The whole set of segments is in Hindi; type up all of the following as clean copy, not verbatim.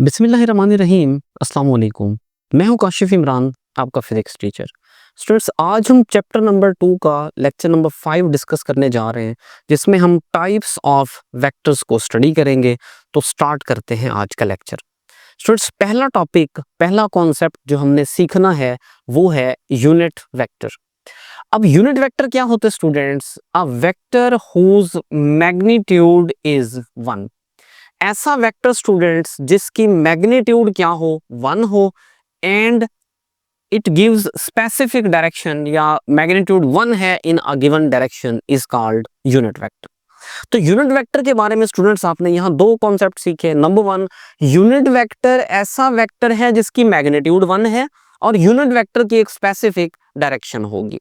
बिस्मिल्लाहिर्रहमानिर्रहीम। अस्सलाम वालेकुम। मैं हूं काशिफ इमरान, आपका फिजिक्स टीचर। स्टूडेंट्स, आज हम चैप्टर नंबर 2 का लेक्चर नंबर 5 डिस्कस करने जा रहे हैं, जिसमें हम टाइप्स ऑफ वेक्टर्स को स्टडी करेंगे। तो स्टार्ट करते हैं आज का लेक्चर। स्टूडेंट्स, पहला टॉपिक, पहला कॉन्सेप्ट जो हमने सीखना है वो है यूनिट वेक्टर। अब यूनिट वेक्टर क्या होते हैं students? A vector whose magnitude is 1। ऐसा वेक्टर स्टूडेंट्स जिसकी मैग्नीट्यूड क्या हो, 1 हो, and it gives specific direction, या मैग्नीट्यूड 1 है in a given direction, is called unit vector. तो यूनिट वेक्टर के बारे में स्टूडेंट्स आपने यहाँ दो कॉन्सेप्ट सीखे। नंबर 1, यूनिट वेक्टर ऐसा वेक्टर है जिसकी मैग्नीट्यूड 1 है और यूनिट वेक्टर की एक स्पेसिफिक डायरेक्शन होगी।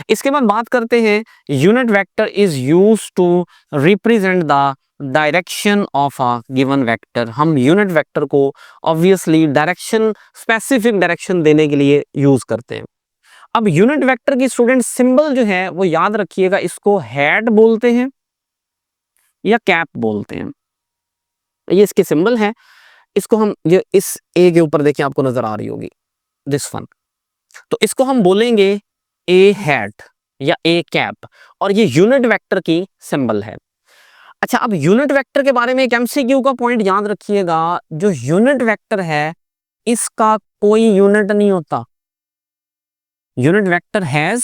इसके बाद बात करते हैं, unit vector is used to represent the direction of a given vector. हम यूनिट वेक्टर को ऑब्वियसली डायरेक्शन, स्पेसिफिक डायरेक्शन देने के लिए यूज करते हैं। अब यूनिट वेक्टर की स्टूडेंट सिंबल जो है वो याद रखिएगा, इसको हेड बोलते हैं या कैप बोलते हैं। ये इसके सिंबल है। इसको हम, ये इस ए के ऊपर देखिए, आपको नजर आ रही होगी दिस वन, तो इसको हम बोलेंगे ए हेड या ए कैप, और ये यूनिट वेक्टर की सिंबल है। अच्छा, अब यूनिट वेक्टर के बारे में एक एमसीक्यू का पॉइंट याद रखिएगा। जो यूनिट वेक्टर है इसका कोई यूनिट नहीं होता। Unit vector has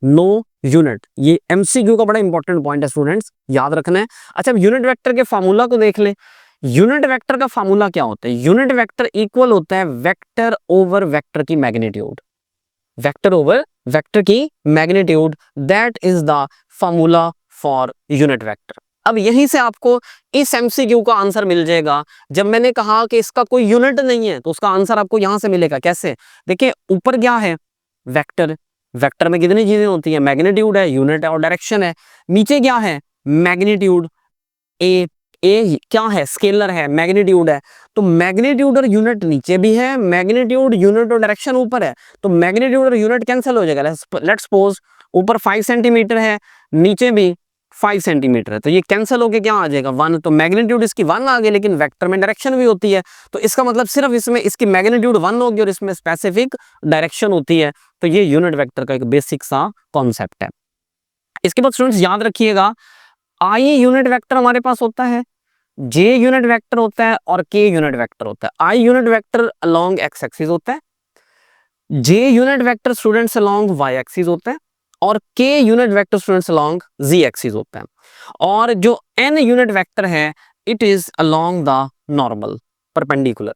no unit. ये एमसीक्यू का बड़ा इंपॉर्टेंट पॉइंट है स्टूडेंट्स, याद रखना है। अच्छा, अब यूनिट वेक्टर के फार्मूला को देख ले। यूनिट वेक्टर का फार्मूला क्या होता है? यूनिट वेक्टर इक्वल होता है वेक्टर ओवर वेक्टर की मैग्नीट्यूड। वेक्टर ओवर वेक्टर की magnitude, that is the formula for unit vector. अब यहीं से आपको इस एमसीक्यू का आंसर मिल जाएगा। जब मैंने कहा कि इसका कोई यूनिट नहीं है तो उसका आंसर आपको यहां से मिलेगा। कैसे? देखिए, ऊपर क्या है? वेक्टर। वेक्टर में कितनी चीजें होती है? मैग्नीट्यूड है, यूनिट है और डायरेक्शन है। नीचे क्या है? मैग्नीट्यूड। ए ए क्या है? स्केलर है, मैग्नीट्यूड है। तो मैग्नीट्यूड और यूनिट नीचे भी है, मैग्नीट्यूड, यूनिट और डायरेक्शन ऊपर है। तो मैग्नीट्यूड और यूनिट कैंसिल हो जाएगा। लेट्स सपोज ऊपर 5 सेंटीमीटर है, नीचे भी 5 सेंटीमीटर है, तो ये कैंसिल होके क्या आ जाएगा? 1। तो मैग्नीट्यूड इसकी 1 आ गई, लेकिन वेक्टर में डायरेक्शन भी होती है, तो इसका मतलब सिर्फ इसमें इसकी मैग्नीट्यूड 1 होगी और इसमें स्पेसिफिक डायरेक्शन होती है। तो ये यूनिट वेक्टर का एक बेसिक सा कॉन्सेप्ट है। इसके बाद स्टूडेंट्स याद रखिएगा, आई यूनिट वेक्टर हमारे पास होता है, जे यूनिट वेक्टर होता है और के यूनिट वेक्टर होता है। I unit vector along X axis होता है, J unit vector students along Y axis होता है, और K unit vector students along Z axis होता है। और जो एन यूनिट वेक्टर है, it is along the normal perpendicular.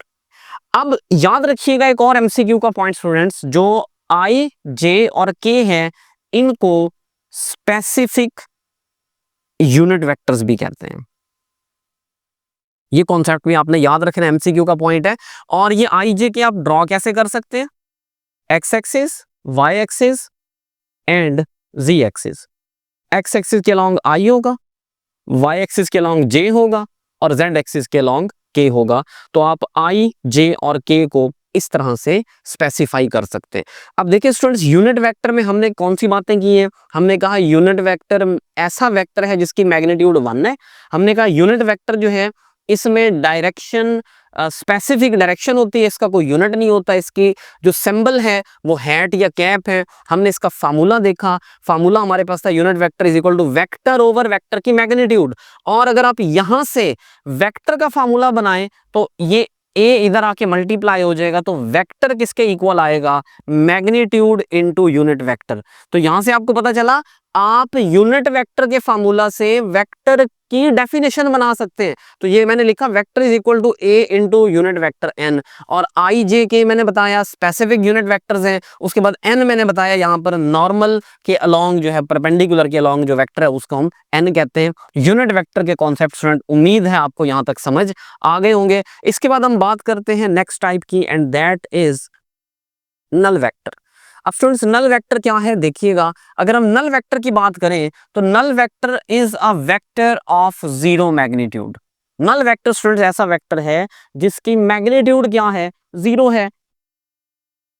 अब याद रखिएगा एक और एमसीक्यू का पॉइंट स्टूडेंट्स, जो आई, जे और के हैं, इनको स्पेसिफिक यूनिट वेक्टर्स भी कहते हैं। ये कॉन्सेप्ट भी आपने याद रखना, एमसीक्यू का पॉइंट है। और ये आई जे के आप ड्रॉ कैसे कर सकते हैं? X axis, Y axis and Z axis. X axis के अलोंग आई होगा, वाई एक्सिस के अलोंग जे होगा और जेड एक्सिस के अलोंग के होगा। तो आप आई, जे और के को इस तरह से स्पेसिफाई कर सकते हैं। अब देखिए स्टूडेंट्स, यूनिट वेक्टर में हमने कौन सी बातें की हैं? हमने कहा यूनिट वेक्टर ऐसा वेक्टर है जिसकी मैग्नीट्यूड 1 है। हमने कहा यूनिट वेक्टर जो है इसमें डायरेक्शन, स्पेसिफिक डायरेक्शन होती है, इसका कोई यूनिट नहीं होता। इसकी जो सिंबल है वो हैट या कैप है। हमने इसका फार्मूला देखा। फार्मूला हमारे पास था, unit vector is equal to vector over vector की मैग्नीट्यूड। और अगर आप यहां से वेक्टर का फार्मूला बनाएं तो ये ए इधर आके मल्टीप्लाई हो जाएगा, तो वेक्टर किसके इक्वल आएगा? Magnitude into unit vector. तो यहां से आपको पता चला, आप यूनिट वेक्टर के फार्मूला से वेक्टर की डेफिनेशन बना सकते हैं। तो ये मैंने लिखा, vector is equal to A into unit vector N. और आई जे के मैंने बताया स्पेसिफिक यूनिट वेक्टर्स हैं। उसके बाद एन मैंने बताया यहाँ पर नॉर्मल के अलोंग जो है, परपेंडिकुलर के अलोंग जो वेक्टर है उसको हम एन कहते हैं। यूनिट वेक्टर के कॉन्सेप्ट स्टूडेंट, उम्मीद है आपको यहाँ तक समझ आ गए होंगे। इसके बाद हम बात करते हैं नेक्स्ट टाइप की, and that is null vector. अब स्टूडेंट्स, नल वेक्टर क्या है देखिएगा। अगर हम नल वेक्टर की बात करें तो null vector is a vector of zero magnitude. Null vector students ऐसा वेक्टर है जिसकी मैग्नीट्यूड क्या है? 0 है,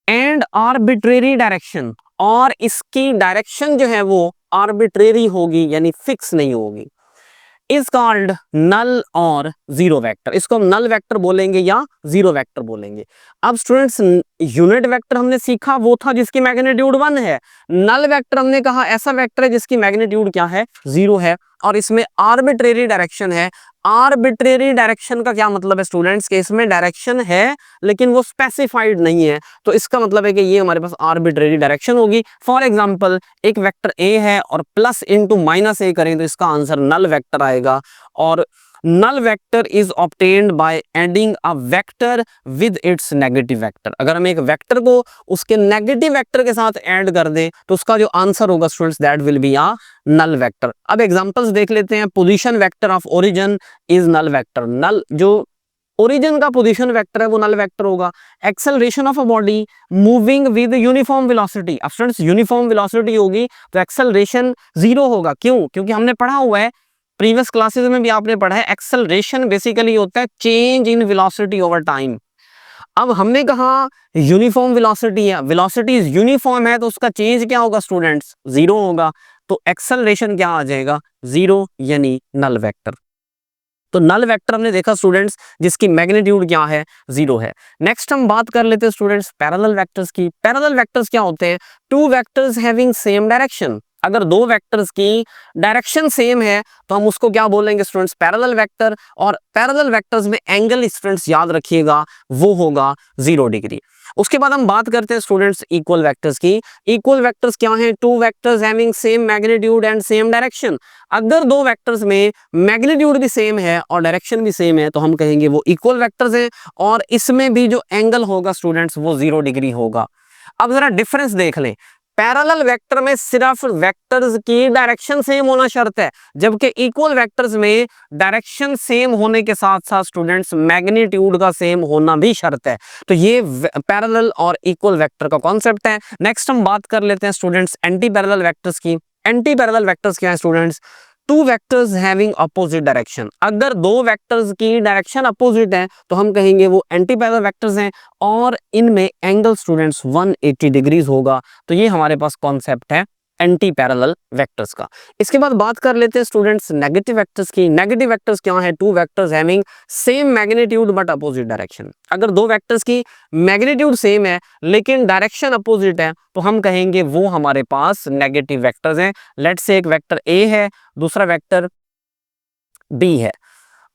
एंड आर्बिट्रेरी डायरेक्शन, और इसकी डायरेक्शन जो है वो आर्बिट्रेरी होगी, यानी फिक्स नहीं होगी। इज कॉल्ड नल और जीरो वेक्टर। इसको हम नल वेक्टर बोलेंगे या जीरो वेक्टर बोलेंगे। अब स्टूडेंट्स यूनिट वेक्टर हमने सीखा वो था जिसकी मैग्नीट्यूड 1 है। नल वेक्टर हमने कहा ऐसा वेक्टर है जिसकी मैग्नीट्यूड क्या है, 0 है, और इसमें आर्बिट्रेरी डायरेक्शन है। आर्बिट्रेरी डायरेक्शन का क्या मतलब है स्टूडेंट्स, के इसमें डायरेक्शन है लेकिन वो स्पेसिफाइड नहीं है, तो इसका मतलब है कि ये हमारे पास आर्बिट्रेरी डायरेक्शन होगी। फॉर एग्जांपल एक वेक्टर ए है और प्लस इंटू माइनस ए करें तो इसका आंसर नल वेक्टर आएगा। और null vector is obtained by adding a vector with its negative vector. अगर हम एक वेक्टर को उसके नेगेटिव वेक्टर के साथ ऐड कर दें तो उसका जो आंसर होगा students that will be a null vector. अब एग्जांपल्स देख लेते हैं। Position vector of origin is null vector. Null जो ओरिजिन का पोजीशन वेक्टर है वो नल वेक्टर होगा। Acceleration of a body moving with uniform velocity. अब स्टूडेंट्स यूनिफॉर्म वेलोसिटी होगी तो एक्सेलरेशन 0 होगा। क्यों? क्योंकि हमने पढ़ा हुआ है, प्रीवियस क्लासेस में भी आपने पढ़ा है, एक्सेलरेशन बेसिकली होता है change in velocity over time. अब हमने कहा यूनिफॉर्म वेलोसिटी है, वेलोसिटी यूनिफॉर्म है तो उसका चेंज क्या होगा स्टूडेंट्स, 0 होगा। तो एक्सेलरेशन क्या आ जाएगा, 0, यानी नल वेक्टर। तो नल वेक्टर हमने देखा स्टूडेंट्स जिसकी मैग्नीट्यूड क्या है, 0 है। नेक्स्ट हम बात कर लेते हैं स्टूडेंट्स पैरेलल वेक्टर्स की। पैरेलल वेक्टर्स क्या होते हैं, two vectors having same direction. अगर दो वेक्टर्स की डायरेक्शन सेम है तो हम उसको क्या बोलेंगे स्टूडेंट्स, पैरेलल वेक्टर। और पैरेलल वेक्टर्स में एंगल स्टूडेंट्स याद रखिएगा वो होगा 0 डिग्री। उसके बाद हम बात करते हैं स्टूडेंट्स इक्वल वेक्टर्स की। इक्वल वेक्टर्स क्या हैं, two vectors having same magnitude and same direction. अगर दो वेक्टर्स में मैग्नीट्यूड भी सेम है और डायरेक्शन भी सेम है तो हम कहेंगे वो इक्वल वेक्टर्स हैं, और इसमें भी जो एंगल होगा स्टूडेंट्स वो 0 डिग्री होगा। अब जरा डिफरेंस देख लें। पैरेलल वेक्टर में सिर्फ वेक्टर्स की डायरेक्शन सेम होना शर्त है, जबकि इक्वल वेक्टर्स में डायरेक्शन सेम होने के साथ साथ स्टूडेंट्स मैग्नीट्यूड का सेम होना भी शर्त है। तो ये पैरेलल और इक्वल वेक्टर का कॉन्सेप्ट है। नेक्स्ट हम बात कर लेते हैं स्टूडेंट्स एंटी पैरेलल वेक्टर्स की। एंटी पैरेलल वेक्टर्स क्या है students, two vectors having opposite direction. अगर दो वेक्टर्स की डायरेक्शन अपोजिट है तो हम कहेंगे वो एंटी पैरेलल वेक्टर्स हैं, और इनमें एंगल स्टूडेंट्स 180 डिग्रीज होगा। तो ये हमारे पास कॉन्सेप्ट है एंटी पैरेलल वेक्टर्स का। इसके बाद बात कर लेते हैं स्टूडेंट्स नेगेटिव वेक्टर्स की। नेगेटिव वेक्टर्स क्या है, two vectors having same magnitude but opposite direction. अगर दो वेक्टर्स की मैग्नीट्यूड सेम है लेकिन डायरेक्शन अपोजिट है तो हम कहेंगे वो हमारे पास नेगेटिव वेक्टर्स हैं। लेट्स से एक वेक्टर ए है, दूसरा वेक्टर बी है।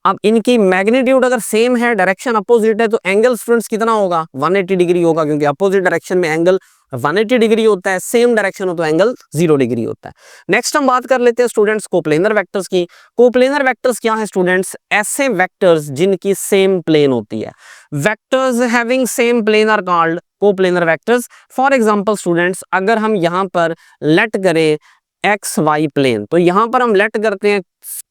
अब इनकी मैग्नीट्यूड अगर सेम है, डायरेक्शन अपोजिट है, तो एंगल स्टूडेंट्स कितना होगा, 180 डिग्री होगा, क्योंकि अपोजिट डायरेक्शन में एंगल 180 डिग्री होता है, सेम डायरेक्शन हो तो एंगल 0 डिग्री होता है। नेक्स्ट हम बात कर लेते हैं स्टूडेंट्स कोप्लेनर वेक्टर्स की। कोप्लेनर वेक्टर्स क्या है स्टूडेंट्स, ऐसे वेक्टर्स जिनकी सेम प्लेन होती है। Vectors having same plane are called coplanar vectors. For example students अगर हम यहाँ पर लेट करें एक्स वाई प्लेन, तो यहाँ पर हम लेट करते हैं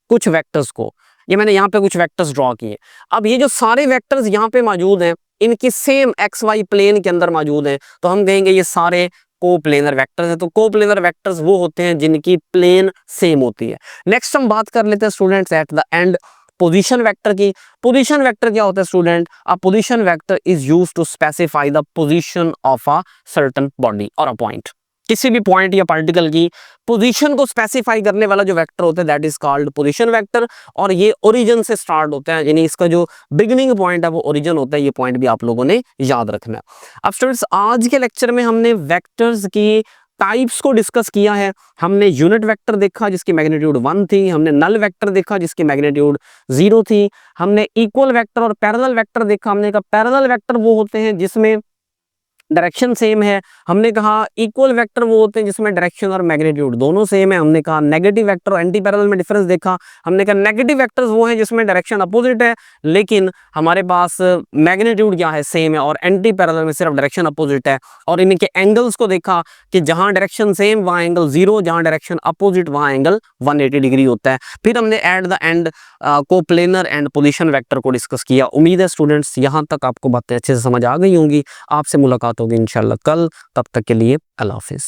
कुछ वेक्टर्स को। ये मैंने यहाँ पे कुछ वेक्टर्स ड्रॉ किए। अब ये जो सारे वेक्टर्स यहाँ पे मौजूद हैं इनकी सेम एक्स वाई प्लेन के अंदर मौजूद हैं, तो हम कहेंगे ये सारे कोप्लेनर वेक्टर्स हैं। तो कोप्लेनर वेक्टर्स वो होते हैं जिनकी प्लेन सेम होती है। नेक्स्ट हम बात कर लेते हैं students at the end position vector की। पोजीशन वेक्टर क्या होता है student, a position vector is used to specify the position of a certain body और अ पॉइंट। किसी भी पॉइंट या पार्टिकल की पोजीशन को स्पेसिफाई करने वाला जो वेक्टर होता है that is called position vector, और ये ओरिजिन से स्टार्ट होता है, यानी इसका जो बिगिनिंग पॉइंट है वो ओरिजिन होता है। ये पॉइंट भी आप लोगों ने याद रखना है। अब स्टूडेंट्स आज के लेक्चर में हमने वेक्टर्स की टाइप्स को डिस्कस किया है। हमने यूनिट वेक्टर देखा जिसकी मैग्नीट्यूड 1 थी, हमने नल वेक्टर देखा जिसकी मैग्नीट्यूड 0 थी, हमने इक्वल वेक्टर और पैरेलल वेक्टर देखा। हमने कहा पैरेलल वेक्टर वो होते हैं जिसमें डायरेक्शन सेम है। हमने कहा इक्वल वेक्टर वो होते हैं जिसमें डायरेक्शन और मैग्नीट्यूड दोनों सेम है। हमने कहा नेगेटिव वेक्टर और एंटी पैरेलल में डिफरेंस देखा। हमने कहा नेगेटिव वेक्टर्स वो हैं जिसमें डायरेक्शन अपोजिट है लेकिन हमारे पास मैग्नीट्यूड क्या है, सेम है, और एंटी पैरेलल में सिर्फ डायरेक्शन अपोजिट है। और इनके एंगल्स को देखा कि जहां डायरेक्शन सेम वहां एंगल 0, जहां डायरेक्शन अपोजिट वहां एंगल 180 डिग्री होता है। फिर हमने eight the and coplanar and position vector को डिस्कस किया। उम्मीद है स्टूडेंट्स यहाँ तक आपको बातें अच्छे से समझ आ गई होंगी। आपसे मुलाकात होगी इंशाल्लाह कल, तब तक के लिए अल्लाह हाफिज़।